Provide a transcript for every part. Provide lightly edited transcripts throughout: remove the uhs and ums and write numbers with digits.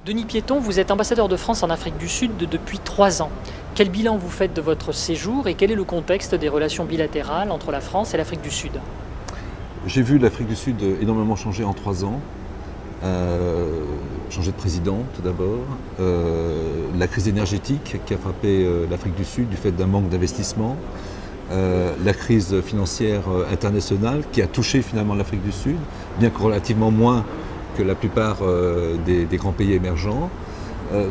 Denis Piéton, vous êtes ambassadeur de France en Afrique du Sud depuis 3 ans. Quel bilan vous faites de votre séjour et quel est le contexte des relations bilatérales entre la France et l'Afrique du Sud? J'ai vu l'Afrique du Sud énormément changer en 3 ans. Changer de président tout d'abord, la crise énergétique qui a frappé l'Afrique du Sud du fait d'un manque d'investissement, la crise financière internationale qui a touché finalement l'Afrique du Sud, bien que relativement moins que la plupart des grands pays émergents.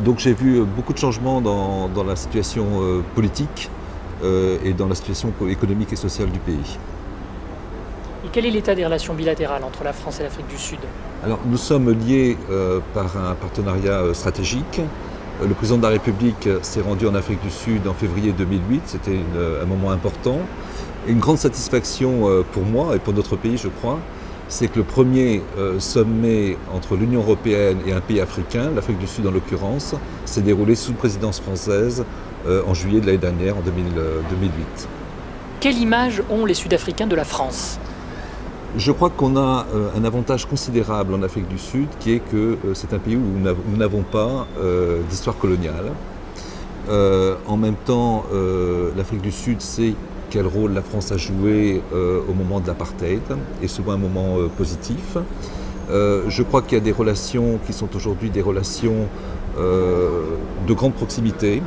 Donc j'ai vu beaucoup de changements dans la situation politique et dans la situation économique et sociale du pays. Et quel est l'état des relations bilatérales entre la France et l'Afrique du Sud? Alors nous sommes liés par un partenariat stratégique. Le président de la République s'est rendu en Afrique du Sud en février 2008, c'était un moment important. Et une grande satisfaction pour moi et pour notre pays, je crois, c'est que le premier sommet entre l'Union européenne et un pays africain, l'Afrique du Sud en l'occurrence, s'est déroulé sous présidence française en juillet de l'année dernière, en 2008. Quelle image ont les Sud-Africains de la France? Je crois qu'on a un avantage considérable en Afrique du Sud, qui est que c'est un pays où nous n'avons pas d'histoire coloniale. En même temps, l'Afrique du Sud sait quel rôle la France a joué au moment de l'apartheid, et souvent un moment positif. Je crois qu'il y a des relations qui sont aujourd'hui des relations de grande proximité,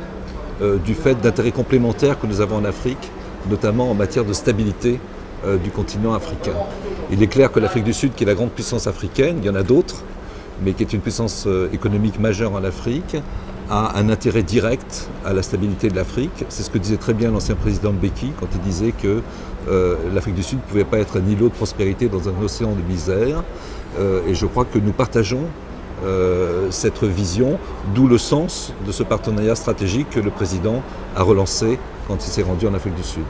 du fait d'intérêts complémentaires que nous avons en Afrique, notamment en matière de stabilité du continent africain. Il est clair que l'Afrique du Sud, qui est la grande puissance africaine, il y en a d'autres, mais qui est une puissance économique majeure en Afrique, a un intérêt direct à la stabilité de l'Afrique. C'est ce que disait très bien l'ancien président Mbeki quand il disait que l'Afrique du Sud ne pouvait pas être un îlot de prospérité dans un océan de misère. Et je crois que nous partageons cette vision, d'où le sens de ce partenariat stratégique que le président a relancé quand il s'est rendu en Afrique du Sud.